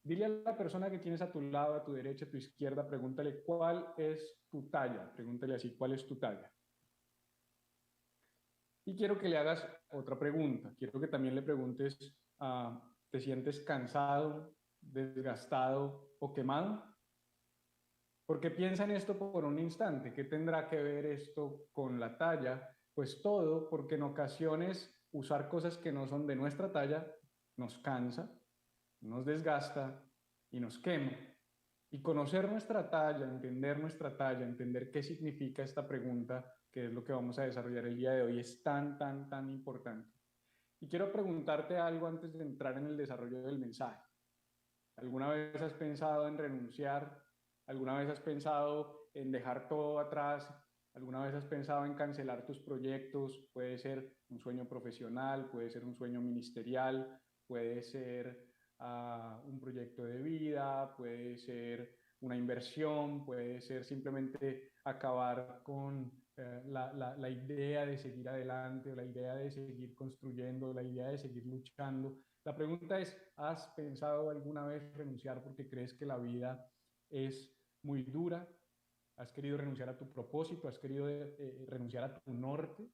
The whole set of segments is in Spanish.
Dile a la persona que tienes a tu lado, a tu derecha, a tu izquierda, pregúntale cuál es tu talla. Pregúntale así, ¿cuál es tu talla? Y quiero que le hagas otra pregunta. Quiero que también le preguntes, ¿te sientes cansado, desgastado o quemado? Porque piensa en esto por un instante. ¿Qué tendrá que ver esto con la talla? Pues todo, porque en ocasiones usar cosas que no son de nuestra talla nos cansa, nos desgasta y nos quema. Y conocer nuestra talla, entender qué significa esta pregunta, que es lo que vamos a desarrollar el día de hoy, es tan, tan, tan importante. Y quiero preguntarte algo antes de entrar en el desarrollo del mensaje. ¿Alguna vez has pensado en renunciar? ¿Alguna vez has pensado en dejar todo atrás? ¿Alguna vez has pensado en cancelar tus proyectos? Puede ser un sueño profesional, puede ser un sueño ministerial, puede ser un proyecto de vida, puede ser una inversión, puede ser simplemente acabar con la idea de seguir adelante, o la idea de seguir construyendo, la idea de seguir luchando. La pregunta es, ¿has pensado alguna vez renunciar porque crees que la vida es muy dura? ¿Has querido renunciar a tu propósito? ¿Has querido renunciar a tu norte?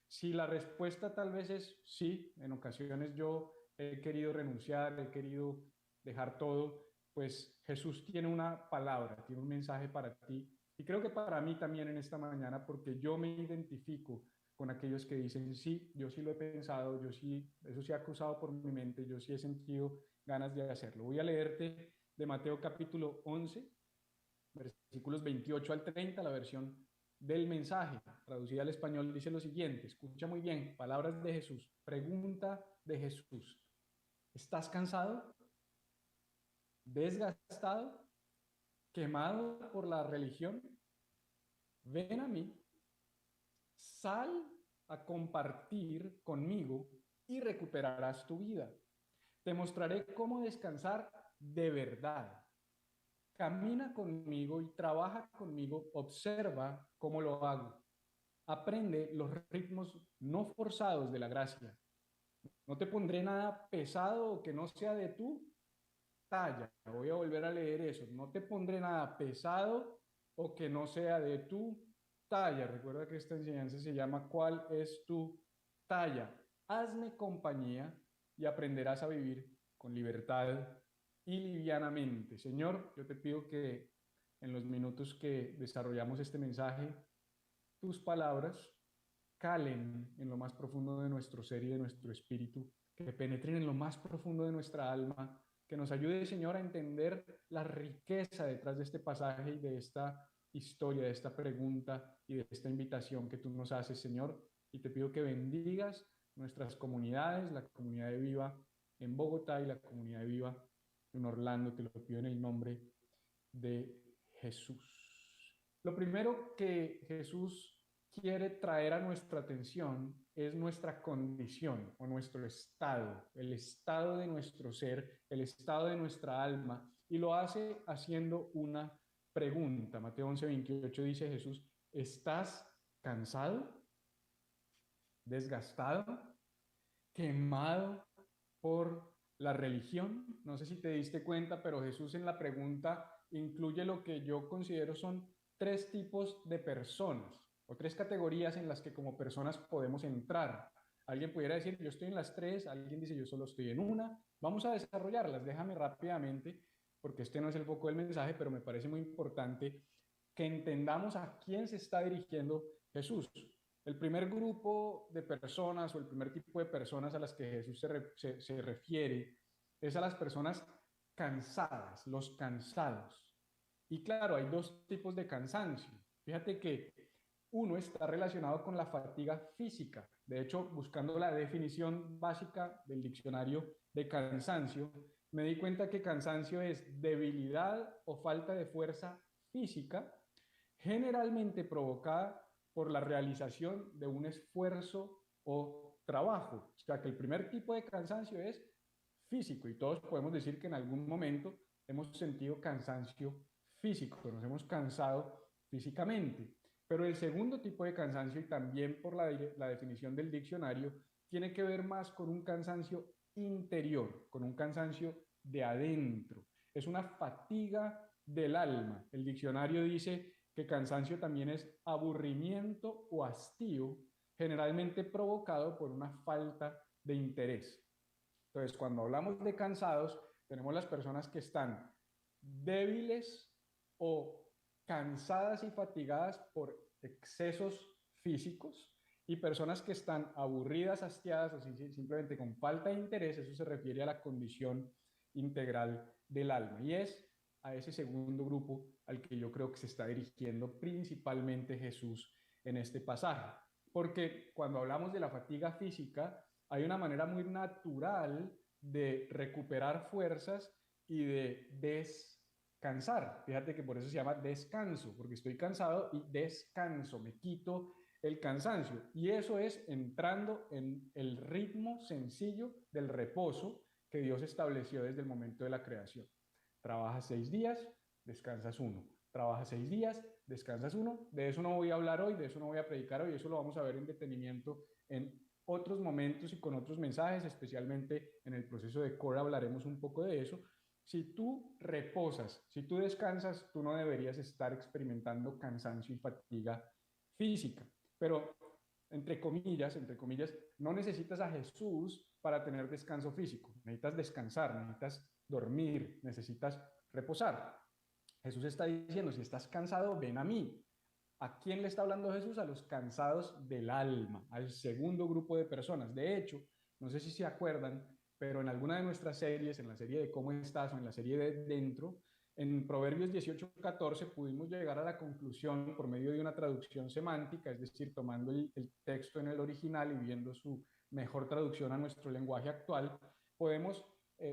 Si la respuesta tal vez es sí, en ocasiones yo he querido renunciar, he querido dejar todo, pues Jesús tiene una palabra, tiene un mensaje para ti. Y creo que para mí también en esta mañana, porque yo me identifico con aquellos que dicen, sí, yo sí lo he pensado, yo sí, eso sí ha cruzado por mi mente, yo sí he sentido ganas de hacerlo. Voy a leerte de Mateo capítulo 11, versículos 28 al 30, la versión del mensaje, traducida al español, dice lo siguiente, escucha muy bien, palabras de Jesús, pregunta de Jesús, ¿estás cansado, desgastado, quemado por la religión? Ven a mí, sal a compartir conmigo y recuperarás tu vida. Te mostraré cómo descansar de verdad. Camina conmigo y trabaja conmigo, observa cómo lo hago. Aprende los ritmos no forzados de la gracia. No te pondré nada pesado que no sea de tu talla. Voy a volver a leer eso. No te pondré nada pesado o que no sea de tu talla. Recuerda que esta enseñanza se llama ¿cuál es tu talla? Hazme compañía y aprenderás a vivir con libertad y livianamente. Señor, yo te pido que en los minutos que desarrollamos este mensaje, tus palabras calen en lo más profundo de nuestro ser y de nuestro espíritu, que penetren en lo más profundo de nuestra alma, que nos ayude, Señor, a entender la riqueza detrás de este pasaje y de esta historia, de esta pregunta y de esta invitación que tú nos haces, Señor. Y te pido que bendigas nuestras comunidades, la comunidad de Viva en Bogotá y la comunidad de Viva en Orlando. Te lo pido en el nombre de Jesús. Lo primero que Jesús quiere traer a nuestra atención es nuestra condición o nuestro estado, el estado de nuestro ser, el estado de nuestra alma, y lo hace haciendo una pregunta. Mateo 11:28 dice Jesús, ¿estás cansado, desgastado, quemado por la religión? No sé si te diste cuenta, pero Jesús en la pregunta incluye lo que yo considero son tres tipos de personas o tres categorías en las que como personas podemos entrar. Alguien pudiera decir, yo estoy en las tres, alguien dice, yo solo estoy en una. Vamos a desarrollarlas, déjame rápidamente, porque este no es el foco del mensaje, pero me parece muy importante que entendamos a quién se está dirigiendo Jesús. El primer grupo de personas o el primer tipo de personas a las que Jesús se refiere es a las personas cansadas, los cansados. Y claro, hay dos tipos de cansancio. Fíjate que uno está relacionado con la fatiga física. De hecho, buscando la definición básica del diccionario de cansancio, me di cuenta que cansancio es debilidad o falta de fuerza física, generalmente provocada por la realización de un esfuerzo o trabajo. O sea que el primer tipo de cansancio es físico y todos podemos decir que en algún momento hemos sentido cansancio físico, nos hemos cansado físicamente. Pero el segundo tipo de cansancio, y también por la definición del diccionario, tiene que ver más con un cansancio interior, con un cansancio de adentro, es una fatiga del alma. El diccionario dice que cansancio también es aburrimiento o hastío, generalmente provocado por una falta de interés. Entonces, cuando hablamos de cansados, tenemos las personas que están débiles o cansadas y fatigadas por excesos físicos y personas que están aburridas, hastiadas o simplemente con falta de interés. Eso se refiere a la condición integral del alma y es a ese segundo grupo al que yo creo que se está dirigiendo principalmente Jesús en este pasaje. Porque cuando hablamos de la fatiga física, hay una manera muy natural de recuperar fuerzas y de descansar. Fíjate que por eso se llama descanso, porque estoy cansado y descanso, me quito el cansancio. Y eso es entrando en el ritmo sencillo del reposo que Dios estableció desde el momento de la creación. Trabajas 6 días, descansas uno. Trabajas 6 días, descansas uno. De eso no voy a hablar hoy, de eso no voy a predicar hoy, eso lo vamos a ver en detenimiento en otros momentos y con otros mensajes, especialmente en el proceso de Core hablaremos un poco de eso. Si tú reposas, si tú descansas, tú no deberías estar experimentando cansancio y fatiga física. Pero entre comillas, no necesitas a Jesús para tener descanso físico. Necesitas descansar, necesitas dormir, necesitas reposar. Jesús está diciendo, si estás cansado, ven a mí. ¿A quién le está hablando Jesús? A los cansados del alma, al segundo grupo de personas. De hecho, no sé si se acuerdan, pero en alguna de nuestras series, en la serie de Cómo estás o en la serie de Dentro, en Proverbios 18:14 pudimos llegar a la conclusión por medio de una traducción semántica, es decir, tomando el texto en el original y viendo su mejor traducción a nuestro lenguaje actual, podemos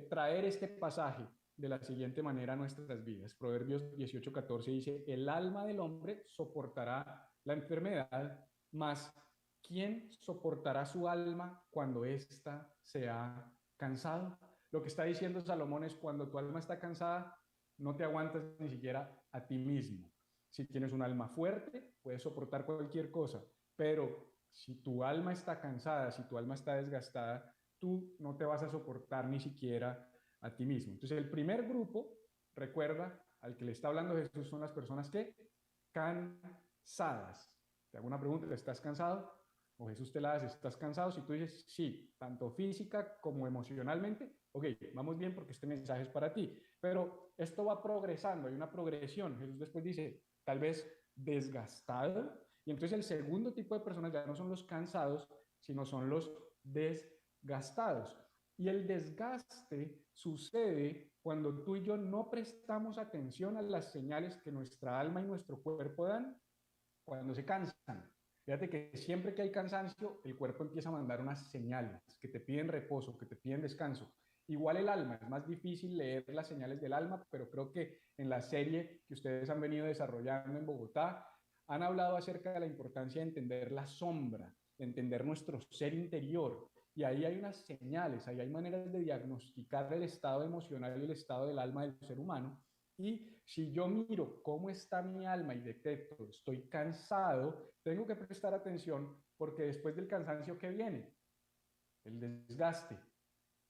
traer este pasaje de la siguiente manera a nuestras vidas. Proverbios 18:14 dice, el alma del hombre soportará la enfermedad, mas ¿quién soportará su alma cuando ésta se ha cansado? Lo que está diciendo Salomón es cuando tu alma está cansada, no te aguantas ni siquiera a ti mismo. Si tienes un alma fuerte, puedes soportar cualquier cosa, pero si tu alma está cansada, si tu alma está desgastada, tú no te vas a soportar ni siquiera a ti mismo. Entonces, el primer grupo, recuerda, al que le está hablando Jesús son las personas que cansadas. Te hago una pregunta, ¿estás cansado? O Jesús te la hace, ¿estás cansado? Si tú dices sí, tanto física como emocionalmente, ok, vamos bien porque este mensaje es para ti. Pero esto va progresando, hay una progresión. Jesús después dice, tal vez desgastado. Y entonces el segundo tipo de personas ya no son los cansados, sino son los desgastados. Y el desgaste sucede cuando tú y yo no prestamos atención a las señales que nuestra alma y nuestro cuerpo dan cuando se cansan. Fíjate que siempre que hay cansancio, el cuerpo empieza a mandar unas señales que te piden reposo, que te piden descanso. Igual el alma, es más difícil leer las señales del alma, pero creo que en la serie que ustedes han venido desarrollando en Bogotá, han hablado acerca de la importancia de entender la sombra, de entender nuestro ser interior. Y ahí hay unas señales, ahí hay maneras de diagnosticar el estado emocional y el estado del alma del ser humano. Y si yo miro cómo está mi alma y detecto, estoy cansado, tengo que prestar atención porque después del cansancio, ¿qué viene? El desgaste.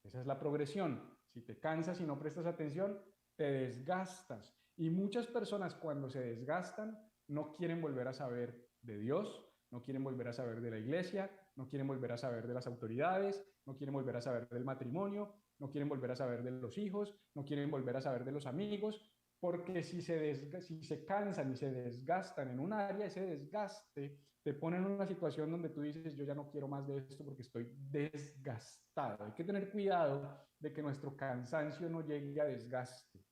Esa es la progresión. Si te cansas y no prestas atención, te desgastas. Y muchas personas cuando se desgastan no quieren volver a saber de Dios, no quieren volver a saber de la iglesia, no quieren volver a saber de las autoridades, no quieren volver a saber del matrimonio, no quieren volver a saber de los hijos, no quieren volver a saber de los amigos, porque si se cansan y se desgastan en un área, ese desgaste te pone en una situación donde tú dices, yo ya no quiero más de esto porque estoy desgastado. Hay que tener cuidado de que nuestro cansancio no llegue a desgaste.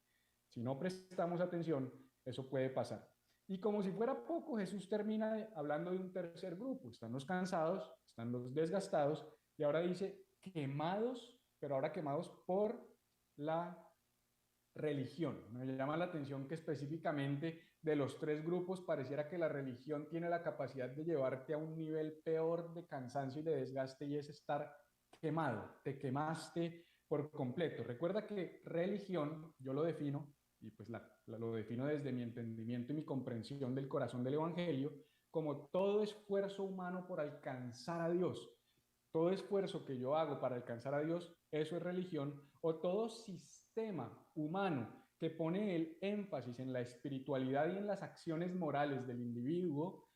Si no prestamos atención, eso puede pasar. Y como si fuera poco, Jesús termina hablando de un tercer grupo. Están los cansados, están los desgastados, y ahora dice quemados, pero ahora quemados por la religión. Me llama la atención que específicamente de los tres grupos pareciera que la religión tiene la capacidad de llevarte a un nivel peor de cansancio y de desgaste y es estar quemado, te quemaste por completo. Recuerda que religión, yo lo defino, y pues lo defino desde mi entendimiento y mi comprensión del corazón del Evangelio, como todo esfuerzo humano por alcanzar a Dios. todo esfuerzo que yo hago para alcanzar a Dios, eso es religión, o todo sistema humano que pone el énfasis en la espiritualidad y en las acciones morales del individuo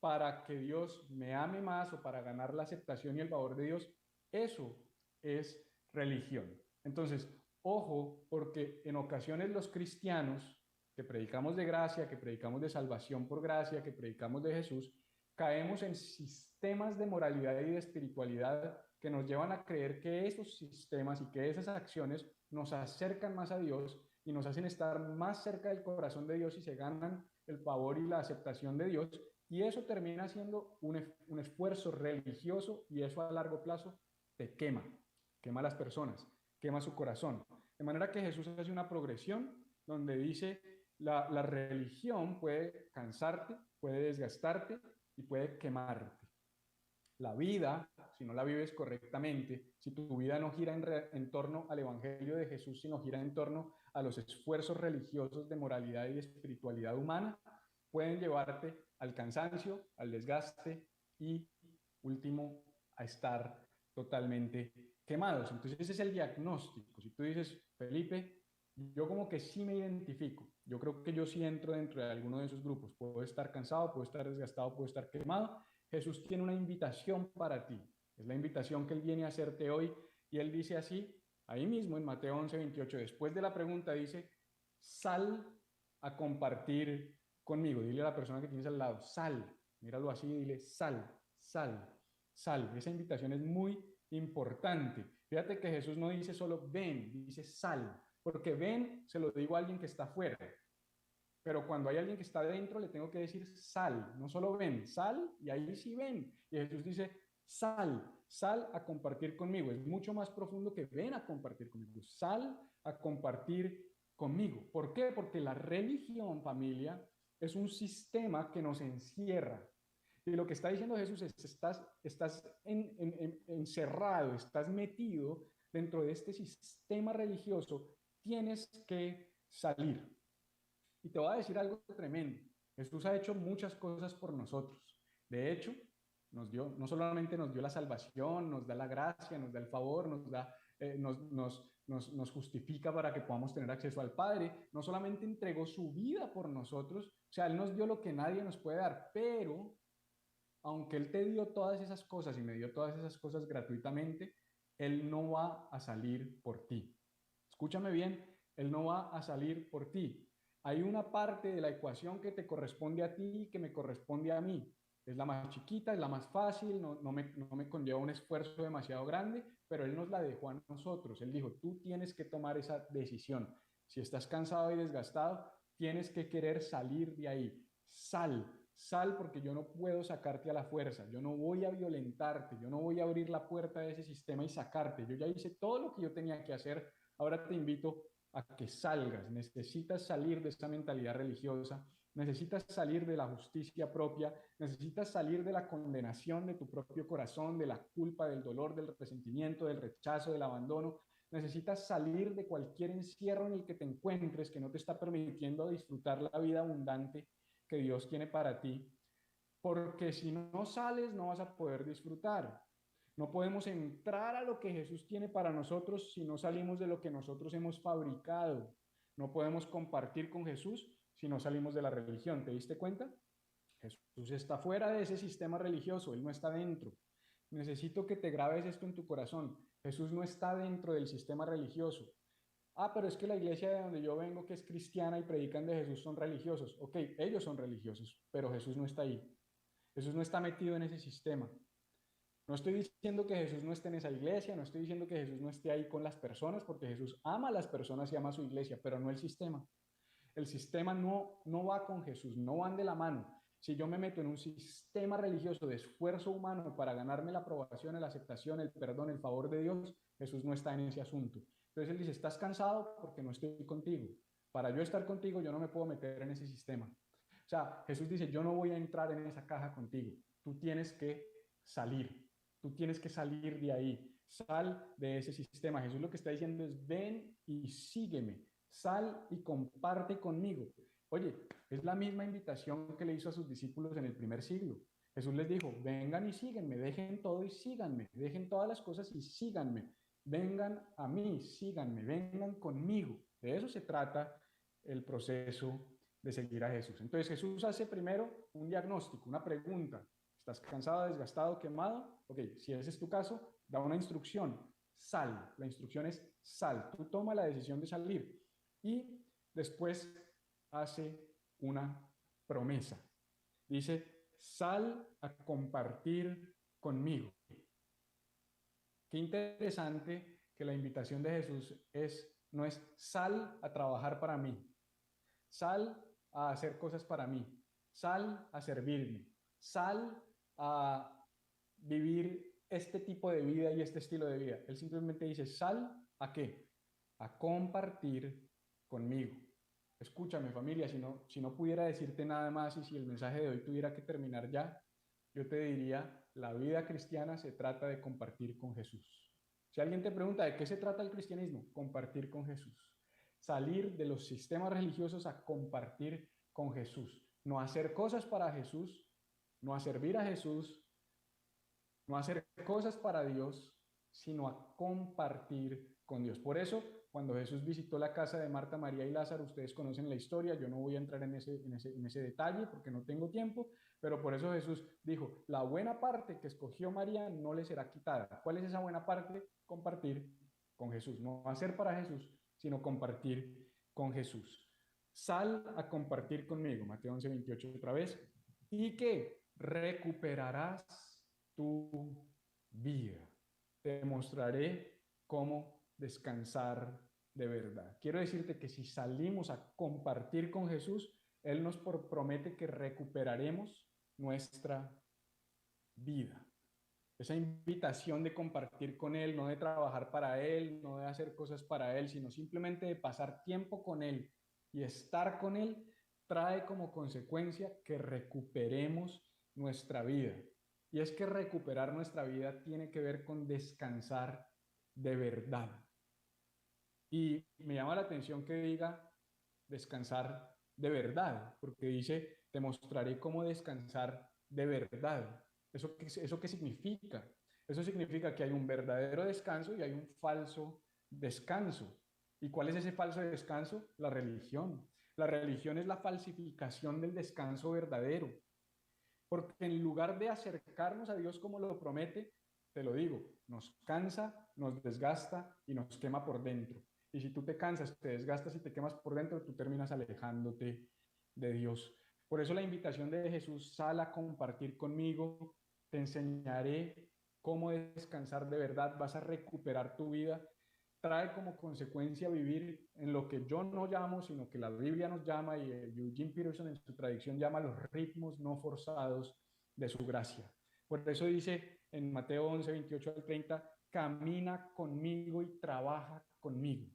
para que Dios me ame más o para ganar la aceptación y el favor de Dios, eso es religión. Entonces, ojo, porque en ocasiones los cristianos que predicamos de gracia, que predicamos de salvación por gracia, que predicamos de Jesús, caemos en sistemas de moralidad y de espiritualidad que nos llevan a creer que esos sistemas y que esas acciones nos acercan más a Dios y nos hacen estar más cerca del corazón de Dios y se ganan el favor y la aceptación de Dios. Y eso termina siendo un esfuerzo religioso y eso a largo plazo te quema, quema a las personas, quema su corazón. De manera que Jesús hace una progresión donde dice la religión puede cansarte, puede desgastarte y puede quemarte. La vida, si no la vives correctamente, si tu vida no gira en torno al Evangelio de Jesús, sino gira en torno a los esfuerzos religiosos de moralidad y de espiritualidad humana, pueden llevarte al cansancio, al desgaste y, último, a estar totalmente quemados. Entonces ese es el diagnóstico. Si tú dices, Felipe, yo como que sí me identifico, yo creo que yo sí entro dentro de alguno de esos grupos, puedo estar cansado, puedo estar desgastado, puedo estar quemado, Jesús tiene una invitación para ti. Es la invitación que Él viene a hacerte hoy y Él dice así, ahí mismo en Mateo 11:28, después de la pregunta dice, sal a compartir conmigo. Dile a la persona que tienes al lado, sal, míralo así, dile, sal, sal, sal. Esa invitación es muy importante. Fíjate que Jesús no dice solo ven, dice sal, porque ven se lo digo a alguien que está afuera, pero cuando hay alguien que está dentro, le tengo que decir sal, no solo ven, sal y ahí sí ven. Y Jesús dice, sal, sal a compartir conmigo. Es mucho más profundo que ven a compartir conmigo. Sal a compartir conmigo. ¿Por qué? Porque la religión, familia, es un sistema que nos encierra. Y lo que está diciendo Jesús es, estás encerrado, estás metido dentro de este sistema religioso, tienes que salir. Y te voy a decir algo tremendo. Jesús ha hecho muchas cosas por nosotros. De hecho, no solamente nos dio la salvación, nos da la gracia, nos da el favor, nos justifica para que podamos tener acceso al Padre, no solamente entregó su vida por nosotros, o sea, Él nos dio lo que nadie nos puede dar, pero aunque Él te dio todas esas cosas y me dio todas esas cosas gratuitamente, Él no va a salir por ti. Escúchame bien, Él no va a salir por ti. Hay una parte de la ecuación que te corresponde a ti y que me corresponde a mí. Es la más chiquita, es la más fácil, no me conlleva un esfuerzo demasiado grande, pero Él nos la dejó a nosotros. Él dijo, tú tienes que tomar esa decisión. Si estás cansado y desgastado, tienes que querer salir de ahí. Sal, sal porque yo no puedo sacarte a la fuerza, yo no voy a violentarte, yo no voy a abrir la puerta de ese sistema y sacarte. Yo ya hice todo lo que yo tenía que hacer. Ahora te invito a que salgas. Necesitas salir de esa mentalidad religiosa, necesitas salir de la justicia propia, necesitas salir de la condenación de tu propio corazón, de la culpa, del dolor, del resentimiento, del rechazo, del abandono. Necesitas salir de cualquier encierro en el que te encuentres que no te está permitiendo disfrutar la vida abundante que Dios tiene para ti, porque si no sales no vas a poder disfrutar. No podemos entrar a lo que Jesús tiene para nosotros si no salimos de lo que nosotros hemos fabricado. No podemos compartir con Jesús si no salimos de la religión. ¿Te diste cuenta? Jesús está fuera de ese sistema religioso, Él no está dentro. Necesito que te grabes esto en tu corazón. Jesús no está dentro del sistema religioso. Ah, pero es que la iglesia de donde yo vengo, que es cristiana y predican de Jesús, son religiosos. Ok, ellos son religiosos, pero Jesús no está ahí. Jesús no está metido en ese sistema. No estoy diciendo que Jesús no esté en esa iglesia, no estoy diciendo que Jesús no esté ahí con las personas, porque Jesús ama a las personas y ama a su iglesia, pero no el sistema. El sistema no va con Jesús, no van de la mano. Si yo me meto en un sistema religioso de esfuerzo humano para ganarme la aprobación, la aceptación, el perdón, el favor de Dios, Jesús no está en ese asunto. Entonces Él dice, estás cansado porque no estoy contigo. Para yo estar contigo, yo no me puedo meter en ese sistema. O sea, Jesús dice, yo no voy a entrar en esa caja contigo. Tú tienes que salir. Tú tienes que salir de ahí. Sal de ese sistema. Jesús lo que está diciendo es, ven y sígueme. Sal y comparte conmigo. Oye, es la misma invitación que le hizo a sus discípulos en el primer siglo. Jesús les dijo, vengan y síganme, dejen todo y síganme, dejen todas las cosas y síganme, vengan a mí, síganme, vengan conmigo. De eso se trata el proceso de seguir a Jesús. Entonces Jesús hace primero un diagnóstico, una pregunta. ¿Estás cansado, desgastado, quemado? Ok, si ese es tu caso, da una instrucción. Sal. La instrucción es sal. Tú toma la decisión de salir. Y después hace una promesa. Dice, sal a compartir conmigo. Qué interesante que la invitación de Jesús no es sal a trabajar para mí, sal a hacer cosas para mí, sal a servirme, sal a vivir este tipo de vida y este estilo de vida. Él simplemente dice, sal a qué? A compartir conmigo. Escúchame familia, si no pudiera decirte nada más y si el mensaje de hoy tuviera que terminar ya, yo te diría, la vida cristiana se trata de compartir con Jesús. Si alguien te pregunta de qué se trata el cristianismo, compartir con Jesús. Salir de los sistemas religiosos a compartir con Jesús. No hacer cosas para Jesús, no a servir a Jesús, no hacer cosas para Dios, sino a compartir con Dios. Por eso, cuando Jesús visitó la casa de Marta, María y Lázaro, ustedes conocen la historia, yo no voy a entrar en ese detalle porque no tengo tiempo, pero por eso Jesús dijo, la buena parte que escogió María no le será quitada. ¿Cuál es esa buena parte? Compartir con Jesús, no hacer para Jesús, sino compartir con Jesús. Sal a compartir conmigo, Mateo 11:28 otra vez, y que recuperarás tu vida. Te mostraré cómo descansar de verdad. Quiero decirte que si salimos a compartir con Jesús, Él nos promete que recuperaremos nuestra vida. Esa invitación de compartir con Él, no de trabajar para Él, no de hacer cosas para Él, sino simplemente de pasar tiempo con Él y estar con Él, trae como consecuencia que recuperemos nuestra vida. Y es que recuperar nuestra vida tiene que ver con descansar de verdad. Y me llama la atención que diga descansar de verdad, porque dice, te mostraré cómo descansar de verdad. ¿Eso qué significa? Eso significa que hay un verdadero descanso y hay un falso descanso. ¿Y cuál es ese falso descanso? La religión. La religión es la falsificación del descanso verdadero. Porque en lugar de acercarnos a Dios como lo promete, te lo digo, nos cansa, nos desgasta y nos quema por dentro. Y si tú te cansas, te desgastas y te quemas por dentro, tú terminas alejándote de Dios. Por eso la invitación de Jesús, sal a compartir conmigo, te enseñaré cómo descansar de verdad, vas a recuperar tu vida. Trae como consecuencia vivir en lo que yo no llamo, sino que la Biblia nos llama y Eugene Peterson en su tradición llama los ritmos no forzados de su gracia. Por eso dice en Mateo 11:28 al 30, camina conmigo y trabaja conmigo.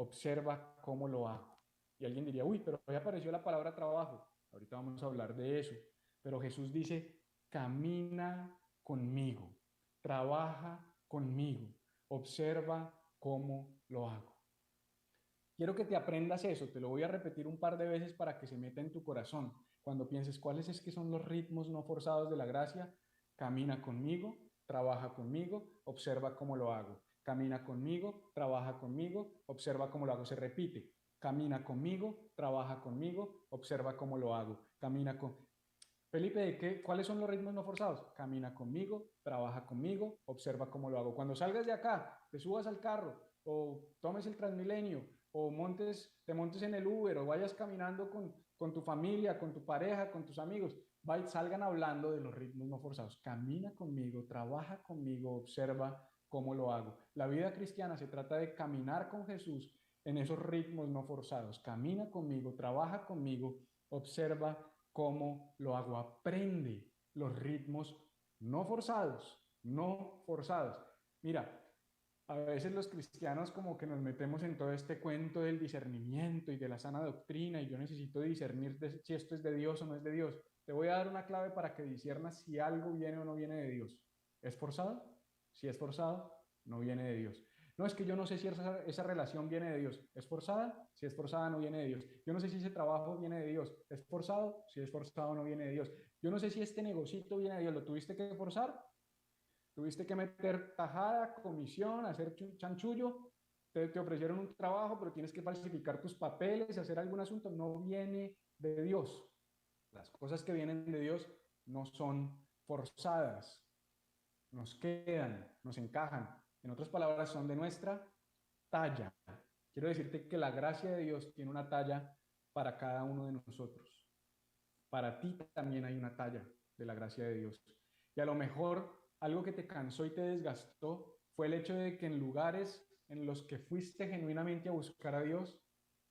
Observa cómo lo hago. Y alguien diría, uy, pero ya apareció la palabra trabajo. Ahorita vamos a hablar de eso. Pero Jesús dice, camina conmigo, trabaja conmigo, observa cómo lo hago. Quiero que te aprendas eso, te lo voy a repetir un par de veces para que se meta en tu corazón. Cuando pienses cuáles es que son los ritmos no forzados de la gracia, camina conmigo, trabaja conmigo, observa cómo lo hago. Camina conmigo, trabaja conmigo, observa cómo lo hago. Se repite. Camina conmigo, trabaja conmigo, observa cómo lo hago. Camina con... Felipe, ¿cuáles son los ritmos no forzados? Camina conmigo, trabaja conmigo, observa cómo lo hago. Cuando salgas de acá, te subas al carro o tomes el Transmilenio o te montes en el Uber o vayas caminando con tu familia, con tu pareja, con tus amigos, salgan hablando de los ritmos no forzados. Camina conmigo, trabaja conmigo, observa cómo lo hago. La vida cristiana se trata de caminar con Jesús en esos ritmos no forzados. Camina conmigo, trabaja conmigo, observa cómo lo hago. Aprende los ritmos no forzados, no forzados. Mira, a veces los cristianos como que nos metemos en todo este cuento del discernimiento y de la sana doctrina y yo necesito discernir si esto es de Dios o no es de Dios. Te voy a dar una clave para que disciernas si algo viene o no viene de Dios. ¿Es forzado? Si es forzado, no viene de Dios. No, es que yo no sé si esa relación viene de Dios. ¿Es forzada? Si es forzada, no viene de Dios. Yo no sé si ese trabajo viene de Dios. ¿Es forzado? Si es forzado, no viene de Dios. Yo no sé si este negocito viene de Dios, ¿lo tuviste que forzar? ¿Tuviste que meter tajada, comisión, hacer chanchullo? Te ofrecieron un trabajo, pero tienes que falsificar tus papeles, hacer algún asunto. No viene de Dios. Las cosas que vienen de Dios no son forzadas, nos quedan, nos encajan. En otras palabras, son de nuestra talla. Quiero decirte que la gracia de Dios tiene una talla para cada uno de nosotros. Para ti también hay una talla de la gracia de Dios. Y a lo mejor algo que te cansó y te desgastó fue el hecho de que en lugares en los que fuiste genuinamente a buscar a Dios,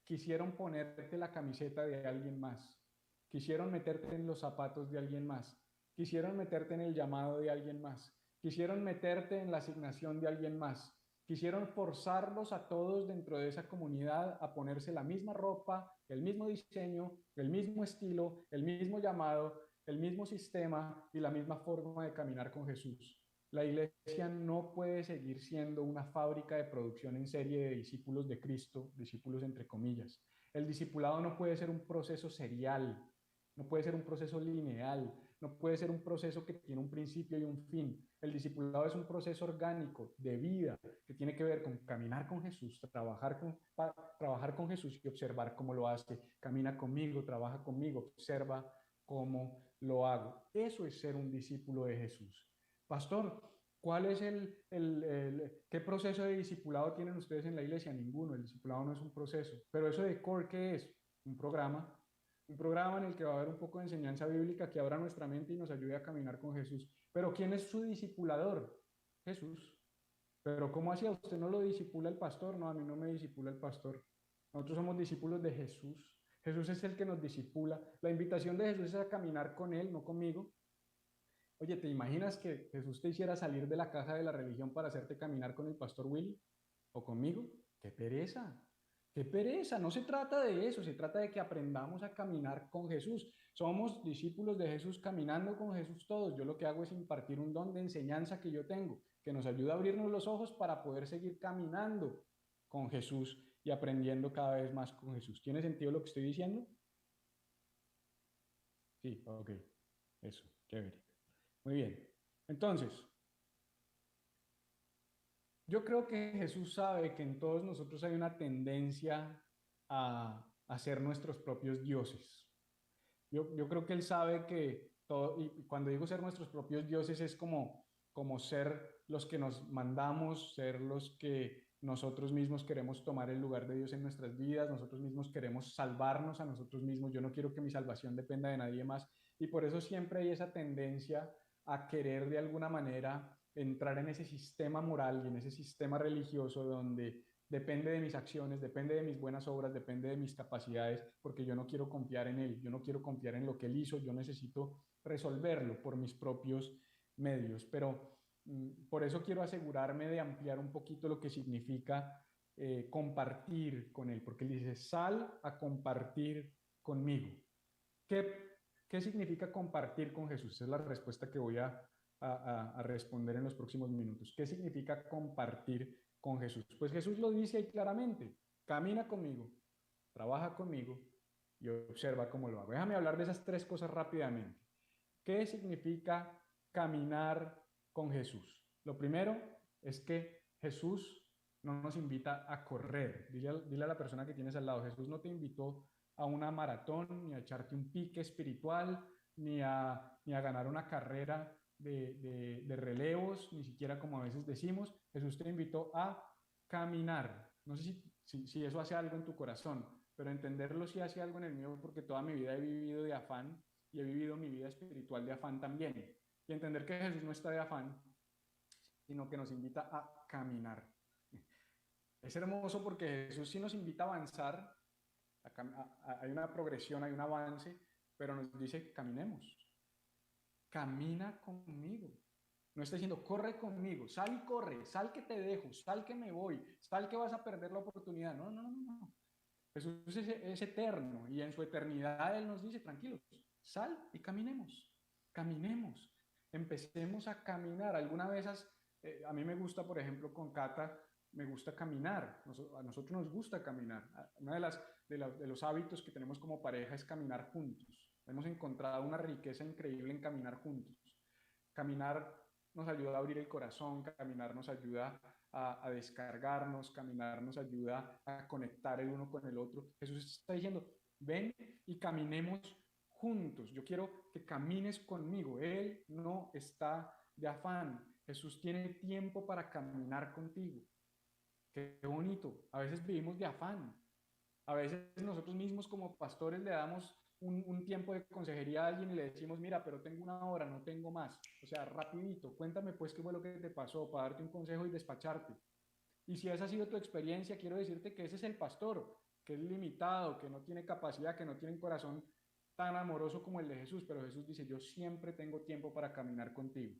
quisieron ponerte la camiseta de alguien más, quisieron meterte en los zapatos de alguien más, quisieron meterte en el llamado de alguien más, quisieron meterte en la asignación de alguien más, quisieron forzarlos a todos dentro de esa comunidad a ponerse la misma ropa, el mismo diseño, el mismo estilo, el mismo llamado, el mismo sistema y la misma forma de caminar con Jesús. La iglesia no puede seguir siendo una fábrica de producción en serie de discípulos de Cristo, discípulos entre comillas. El discipulado no puede ser un proceso serial, no puede ser un proceso lineal, no puede ser un proceso que tiene un principio y un fin. El discipulado es un proceso orgánico de vida que tiene que ver con caminar con Jesús, trabajar con Jesús y observar cómo lo hace. Camina conmigo, trabaja conmigo, observa cómo lo hago. Eso es ser un discípulo de Jesús. Pastor, ¿cuál es qué proceso de discipulado tienen ustedes en la iglesia? Ninguno, el discipulado no es un proceso. Pero eso de CORE, ¿qué es? Un programa en el que va a haber un poco de enseñanza bíblica que abra nuestra mente y nos ayude a caminar con Jesús. Pero ¿quién es su discipulador? Jesús. Pero ¿cómo hacía? ¿Usted no lo disipula el pastor? No, a mí no me disipula el pastor. Nosotros somos discípulos de Jesús. Jesús es el que nos disipula. La invitación de Jesús es a caminar con Él, no conmigo. Oye, ¿te imaginas que Jesús te hiciera salir de la caja de la religión para hacerte caminar con el pastor Willy o conmigo? ¡Qué pereza! ¡Qué pereza! No se trata de eso, se trata de que aprendamos a caminar con Jesús. Somos discípulos de Jesús caminando con Jesús todos. Yo lo que hago es impartir un don de enseñanza que yo tengo, que nos ayuda a abrirnos los ojos para poder seguir caminando con Jesús y aprendiendo cada vez más con Jesús. ¿Tiene sentido lo que estoy diciendo? Sí, ok. Eso, chévere. Muy bien. Entonces, yo creo que Jesús sabe que en todos nosotros hay una tendencia a ser nuestros propios dioses. Yo creo que Él sabe que todo, y cuando digo ser nuestros propios dioses es como ser los que nos mandamos, ser los que nosotros mismos queremos tomar el lugar de Dios en nuestras vidas, nosotros mismos queremos salvarnos a nosotros mismos. Yo no quiero que mi salvación dependa de nadie más. Y por eso siempre hay esa tendencia a querer de alguna manera entrar en ese sistema moral y en ese sistema religioso donde depende de mis acciones, depende de mis buenas obras, depende de mis capacidades, porque yo no quiero confiar en Él, yo no quiero confiar en lo que Él hizo, yo necesito resolverlo por mis propios medios. Pero por eso quiero asegurarme de ampliar un poquito lo que significa compartir con Él, porque Él dice, sal a compartir conmigo. ¿Qué significa compartir con Jesús? Esa es la respuesta que voy a responder en los próximos minutos. ¿Qué significa compartir con Jesús? Pues Jesús lo dice ahí claramente, camina conmigo, trabaja conmigo y observa cómo lo hago. Déjame hablar de esas tres cosas rápidamente. ¿Qué significa caminar con Jesús? Lo primero es que Jesús no nos invita a correr. Dile a la persona que tienes al lado, Jesús no te invitó a una maratón, ni a echarte un pique espiritual, ni a ganar una carrera de relevos, ni siquiera como a veces decimos. Jesús te invitó a caminar. No sé si eso hace algo en tu corazón, pero entenderlo sí hace algo en el mío porque toda mi vida he vivido de afán y he vivido mi vida espiritual de afán también. Y entender que Jesús no está de afán, sino que nos invita a caminar. Es hermoso porque Jesús sí nos invita a avanzar, hay una progresión, hay un avance, pero nos dice caminemos, camina conmigo. No está diciendo corre conmigo, sal y corre, sal que te dejo, sal que me voy, sal que vas a perder la oportunidad. No, no, no, no. Jesús es eterno y en su eternidad Él nos dice tranquilos, sal y caminemos, caminemos, empecemos a caminar. Alguna vez a mí me gusta, por ejemplo, con Cata, me gusta caminar, a nosotros nos gusta caminar. Uno de los hábitos que tenemos como pareja es caminar juntos. Hemos encontrado una riqueza increíble en caminar juntos. Caminar nos ayuda a abrir el corazón, caminar nos ayuda a descargarnos, caminar nos ayuda a conectar el uno con el otro. Jesús está diciendo, ven y caminemos juntos. Yo quiero que camines conmigo. Él no está de afán. Jesús tiene tiempo para caminar contigo. Qué bonito. A veces vivimos de afán. A veces nosotros mismos como pastores le damos un tiempo de consejería a alguien y le decimos, mira, pero tengo una hora, no tengo más. O sea, rapidito, cuéntame pues qué fue lo que te pasó para darte un consejo y despacharte. Y si esa ha sido tu experiencia, quiero decirte que ese es el pastor, que es limitado, que no tiene capacidad, que no tiene un corazón tan amoroso como el de Jesús, pero Jesús dice, yo siempre tengo tiempo para caminar contigo.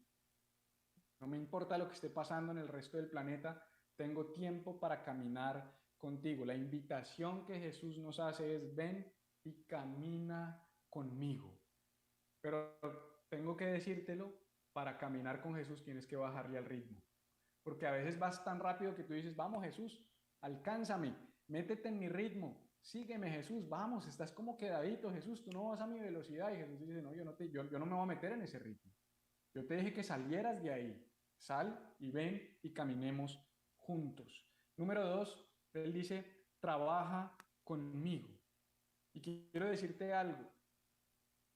No me importa lo que esté pasando en el resto del planeta, tengo tiempo para caminar contigo. La invitación que Jesús nos hace es ven y camina conmigo. Pero tengo que decírtelo, para caminar con Jesús tienes que bajarle al ritmo. Porque a veces vas tan rápido que tú dices, vamos Jesús, alcánzame, métete en mi ritmo, sígueme Jesús, vamos, estás como quedadito Jesús, tú no vas a mi velocidad. Y Jesús dice, no, yo no me voy a meter en ese ritmo. Yo te dije que salieras de ahí. Sal y ven y caminemos juntos. Número 2, él dice, trabaja conmigo. Y quiero decirte algo.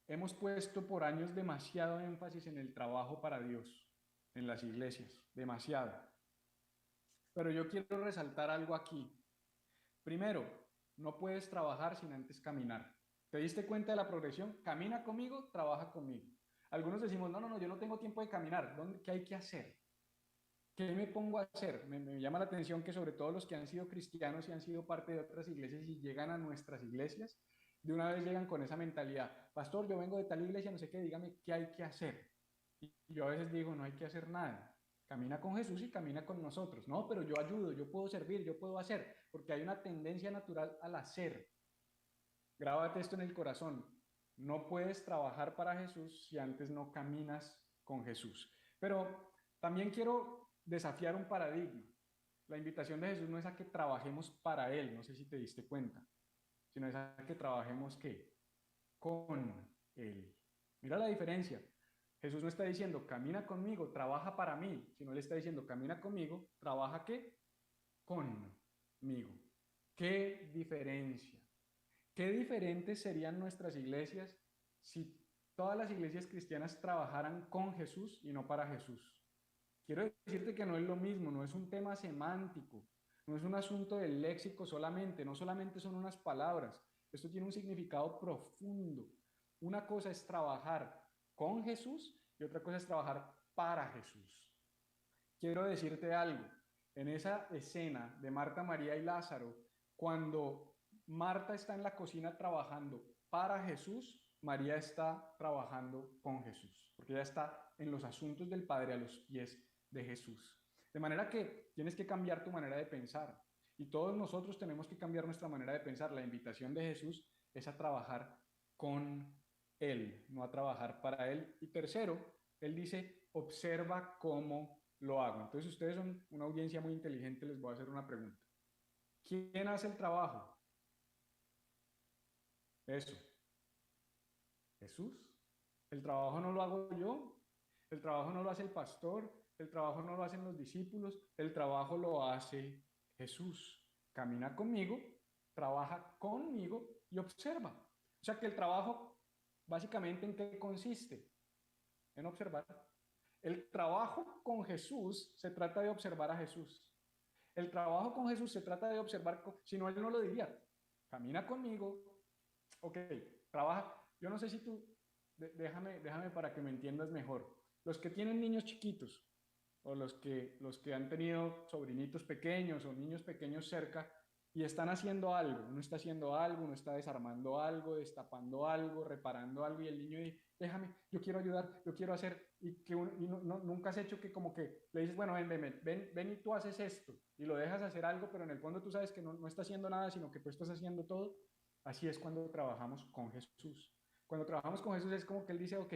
Hemos puesto por años demasiado énfasis en el trabajo para Dios, en las iglesias, demasiado. Pero yo quiero resaltar algo aquí. Primero, no puedes trabajar sin antes caminar. ¿Te diste cuenta de la progresión? Camina conmigo, trabaja conmigo. Algunos decimos, no, yo no tengo tiempo de caminar. ¿Qué hay que hacer? ¿Qué me pongo a hacer? Me llama la atención que sobre todo los que han sido cristianos y han sido parte de otras iglesias y llegan a nuestras iglesias, de una vez llegan con esa mentalidad. Pastor, yo vengo de tal iglesia, no sé qué, dígame qué hay que hacer. Y yo a veces digo, no hay que hacer nada. Camina con Jesús y camina con nosotros. No, pero yo ayudo, yo puedo servir, yo puedo hacer, porque hay una tendencia natural al hacer. Grábate esto en el corazón. No puedes trabajar para Jesús si antes no caminas con Jesús. Pero también quiero desafiar un paradigma. La invitación de Jesús no es a que trabajemos para Él, no sé si te diste cuenta, sino es a que trabajemos ¿qué? Con Él. Mira la diferencia. Jesús no está diciendo, camina conmigo, trabaja para mí, sino Él está diciendo, camina conmigo, trabaja ¿qué? Conmigo. ¿Qué diferencia? ¿Qué diferentes serían nuestras iglesias si todas las iglesias cristianas trabajaran con Jesús y no para Jesús? Quiero decirte que no es lo mismo, no es un tema semántico, no es un asunto del léxico solamente, no solamente son unas palabras, esto tiene un significado profundo. Una cosa es trabajar con Jesús y otra cosa es trabajar para Jesús. Quiero decirte algo, en esa escena de Marta, María y Lázaro, cuando Marta está en la cocina trabajando para Jesús, María está trabajando con Jesús, porque ella está en los asuntos del Padre a los pies de Jesús. De manera que tienes que cambiar tu manera de pensar y todos nosotros tenemos que cambiar nuestra manera de pensar. La invitación de Jesús es a trabajar con Él, no a trabajar para Él. Y tercero, Él dice, observa cómo lo hago. Entonces ustedes son una audiencia muy inteligente, les voy a hacer una pregunta. ¿Quién hace el trabajo? Eso, Jesús. El trabajo no lo hago yo, el trabajo no lo hace el pastor, el trabajo no lo hacen los discípulos, el trabajo lo hace Jesús. Camina conmigo, trabaja conmigo y observa. O sea que el trabajo, básicamente, ¿en qué consiste? En observar. El trabajo con Jesús se trata de observar a Jesús. El trabajo con Jesús se trata de observar, si no, Él no lo diría. Camina conmigo, ok, trabaja. Yo no sé si tú, déjame para que me entiendas mejor. Los que tienen niños chiquitos o los que han tenido sobrinitos pequeños o niños pequeños cerca y están haciendo algo, uno está haciendo algo, uno está desarmando algo, destapando algo, reparando algo y el niño dice, déjame, yo quiero ayudar, yo quiero hacer y que nunca has hecho que como que le dices, bueno, ven y tú haces esto y lo dejas hacer algo, pero en el fondo tú sabes que no está haciendo nada, sino que tú estás haciendo todo. Así es cuando trabajamos con Jesús. Cuando trabajamos con Jesús es como que Él dice, ok,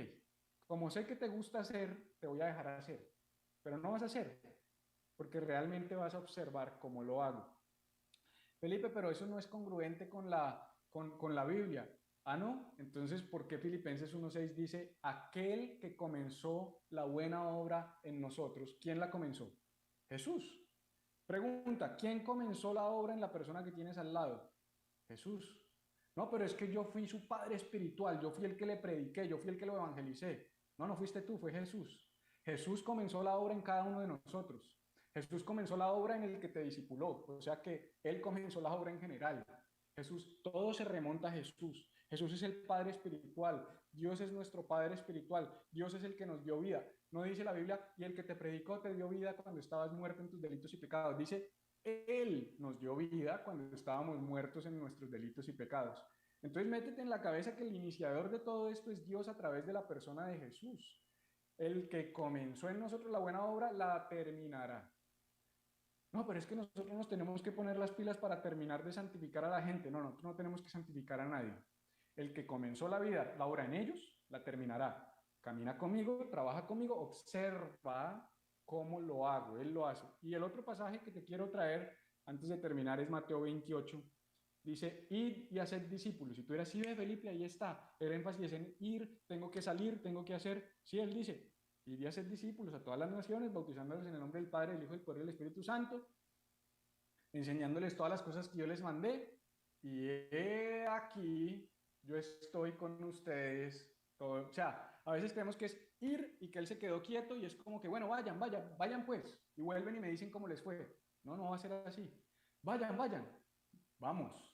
como sé que te gusta hacer, te voy a dejar hacer, pero no vas a hacer, porque realmente vas a observar cómo lo hago. Felipe, pero eso no es congruente con la Biblia. Ah, no. Entonces, ¿por qué Filipenses 1:6 dice, aquel que comenzó la buena obra en nosotros? ¿Quién la comenzó? Jesús. Pregunta, ¿quién comenzó la obra en la persona que tienes al lado? Jesús. No, pero es que yo fui su padre espiritual, yo fui el que le prediqué, yo fui el que lo evangelicé. No, no fuiste tú, fue Jesús. Jesús comenzó la obra en cada uno de nosotros. Jesús comenzó la obra en el que te discipuló, o sea que Él comenzó la obra en general. Jesús, todo se remonta a Jesús. Jesús es el Padre espiritual, Dios es nuestro Padre espiritual, Dios es el que nos dio vida. No dice la Biblia, y el que te predicó te dio vida cuando estabas muerto en tus delitos y pecados. Dice, Él nos dio vida cuando estábamos muertos en nuestros delitos y pecados. Entonces métete en la cabeza que el iniciador de todo esto es Dios a través de la persona de Jesús. El que comenzó en nosotros la buena obra la terminará. No, pero es que nosotros nos tenemos que poner las pilas para terminar de santificar a la gente. No, nosotros no tenemos que santificar a nadie. El que comenzó la vida, la obra en ellos, la terminará. Camina conmigo, trabaja conmigo, observa cómo lo hago, Él lo hace. Y el otro pasaje que te quiero traer antes de terminar es Mateo 28. Dice, id y haced discípulos. Y tú eras, sí, ve Felipe, ahí está. El énfasis es en ir, tengo que salir, tengo que hacer. Sí, Él dice, id y haced discípulos a todas las naciones, bautizándolos en el nombre del Padre, del Hijo, del Poder y del Espíritu Santo, enseñándoles todas las cosas que yo les mandé. Y he aquí, yo estoy con ustedes. Todo. O sea, a veces creemos que es ir y que Él se quedó quieto y es como que, bueno, vayan, vayan, vayan pues. Y vuelven y me dicen cómo les fue. No, no va a ser así. Vayan, vayan. Vamos.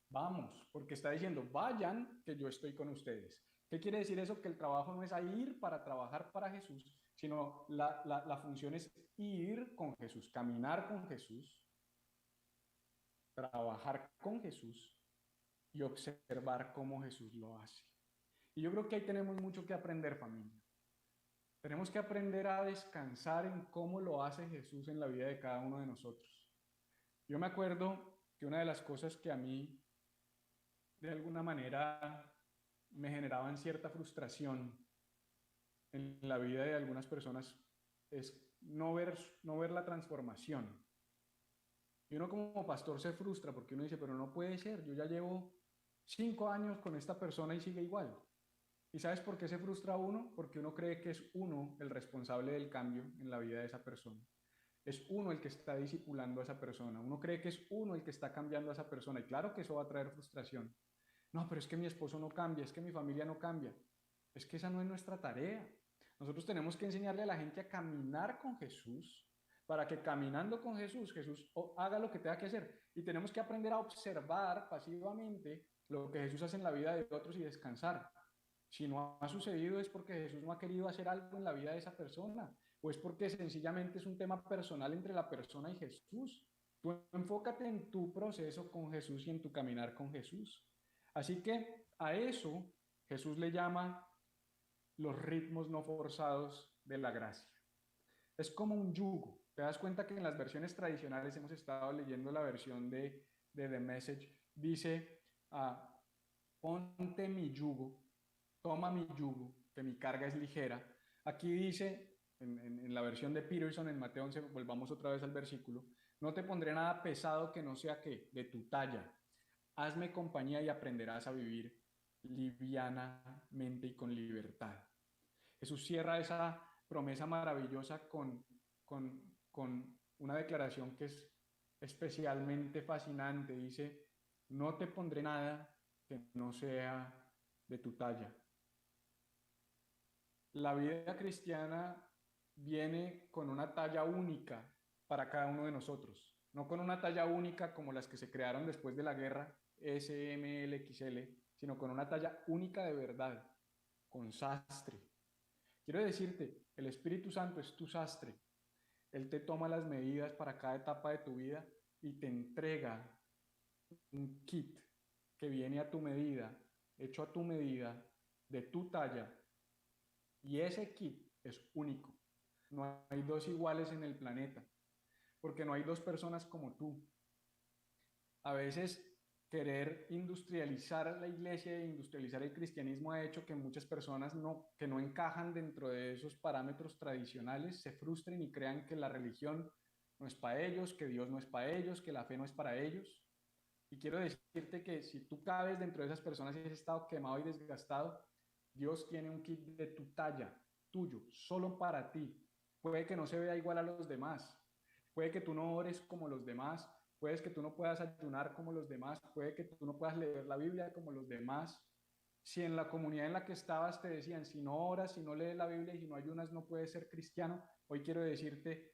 Vamos, porque está diciendo, vayan, que yo estoy con ustedes. ¿Qué quiere decir eso? Que el trabajo no es a ir para trabajar para Jesús, sino la función es ir con Jesús, caminar con Jesús, trabajar con Jesús y observar cómo Jesús lo hace. Y yo creo que ahí tenemos mucho que aprender, familia. Tenemos que aprender a descansar en cómo lo hace Jesús en la vida de cada uno de nosotros. Yo me acuerdo que una de las cosas que a mí de alguna manera me generaban cierta frustración en la vida de algunas personas es no ver la transformación. Y uno como pastor se frustra porque uno dice, pero no puede ser, yo ya llevo 5 años con esta persona y sigue igual. ¿Y sabes por qué se frustra uno? Porque uno cree que es uno el responsable del cambio en la vida de esa persona. Es uno el que está discipulando a esa persona. Uno cree que es uno el que está cambiando a esa persona. Y claro que eso va a traer frustración. No, pero es que mi esposo no cambia, es que mi familia no cambia. Es que esa no es nuestra tarea. Nosotros tenemos que enseñarle a la gente a caminar con Jesús para que caminando con Jesús, Jesús haga lo que tenga que hacer. Y tenemos que aprender a observar pasivamente lo que Jesús hace en la vida de otros y descansar. Si no ha sucedido es porque Jesús no ha querido hacer algo en la vida de esa persona, o es porque sencillamente es un tema personal entre la persona y Jesús. Tú enfócate en tu proceso con Jesús y en tu caminar con Jesús. Así que a eso Jesús le llama los ritmos no forzados de la gracia. Es como un yugo. Te das cuenta que en las versiones tradicionales, hemos estado leyendo la versión de The Message, dice, ponte mi yugo, toma mi yugo, que mi carga es ligera. Aquí dice, en la versión de Peterson, en Mateo 11, volvamos otra vez al versículo, no te pondré nada pesado que no sea que de tu talla. Hazme compañía y aprenderás a vivir livianamente y con libertad. Jesús cierra esa promesa maravillosa con una declaración que es especialmente fascinante. Dice, no te pondré nada que no sea de tu talla. La vida cristiana viene con una talla única para cada uno de nosotros, no con una talla única como las que se crearon después de la guerra, S, M, L, XL, sino con una talla única de verdad, con sastre. Quiero decirte, el Espíritu Santo es tu sastre. Él te toma las medidas para cada etapa de tu vida y te entrega un kit que viene a tu medida, hecho a tu medida, de tu talla. Y ese kit es único. No hay dos iguales en el planeta, porque no hay dos personas como tú. A veces querer industrializar la iglesia e industrializar el cristianismo ha hecho que muchas personas que no encajan dentro de esos parámetros tradicionales se frustren y crean que la religión no es para ellos, que Dios no es para ellos, que la fe no es para ellos. Y quiero decirte que si tú cabes dentro de esas personas y has estado quemado y desgastado, Dios tiene un kit de tu talla, tuyo, solo para ti. Puede que no se vea igual a los demás, puede que tú no ores como los demás, puede que tú no puedas ayunar como los demás, puede que tú no puedas leer la Biblia como los demás. Si en la comunidad en la que estabas te decían, si no oras, si no lees la Biblia y si no ayunas, no puedes ser cristiano, hoy quiero decirte,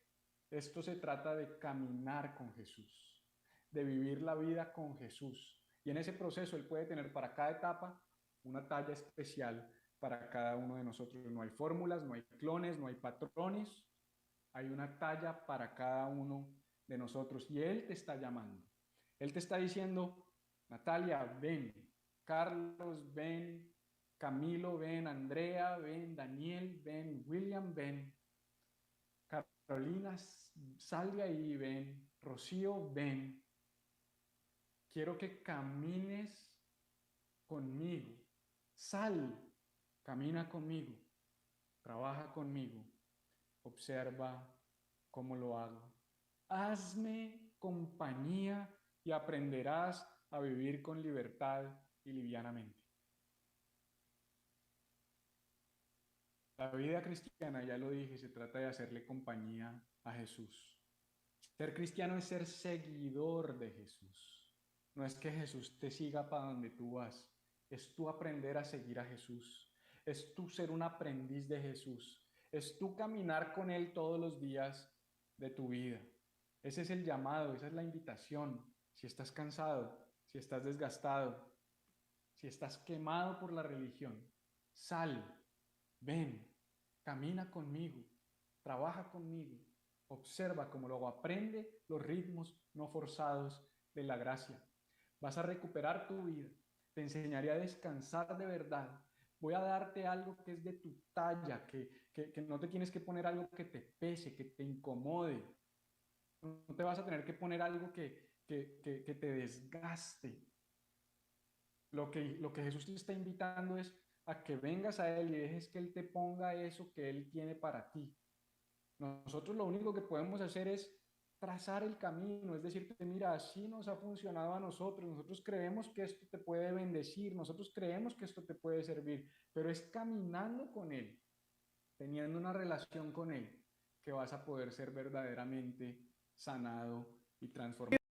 esto se trata de caminar con Jesús, de vivir la vida con Jesús. Y en ese proceso Él puede tener para cada etapa una talla especial para cada uno de nosotros. No hay fórmulas, no hay clones, no hay patrones, hay una talla para cada uno de nosotros. Y Él te está llamando. Él te está diciendo, Natalia, ven. Carlos, ven. Camilo, ven. Andrea, ven. Daniel, ven. William, ven. Carolina, sal de ahí, ven. Rocío, ven. Quiero que camines conmigo. Sal, camina conmigo, trabaja conmigo, observa cómo lo hago. Hazme compañía y aprenderás a vivir con libertad y livianamente. La vida cristiana, ya lo dije, se trata de hacerle compañía a Jesús. Ser cristiano es ser seguidor de Jesús. No es que Jesús te siga para donde tú vas, es tú aprender a seguir a Jesús. Es tú ser un aprendiz de Jesús. Es tú caminar con Él todos los días de tu vida. Ese es el llamado, esa es la invitación. Si estás cansado, si estás desgastado, si estás quemado por la religión, sal, ven, camina conmigo, trabaja conmigo, observa cómo luego aprende los ritmos no forzados de la gracia. Vas a recuperar tu vida, te enseñaré a descansar de verdad. Voy a darte algo que es de tu talla, que no te tienes que poner algo que te pese, que te incomode. No te vas a tener que poner algo que te desgaste. Lo que Jesús te está invitando es a que vengas a Él y dejes que Él te ponga eso que Él tiene para ti. Nosotros lo único que podemos hacer es trazar el camino, es decirte, mira, así nos ha funcionado a nosotros, nosotros creemos que esto te puede bendecir, nosotros creemos que esto te puede servir, pero es caminando con Él, teniendo una relación con Él, que vas a poder ser verdaderamente sanado y transformado.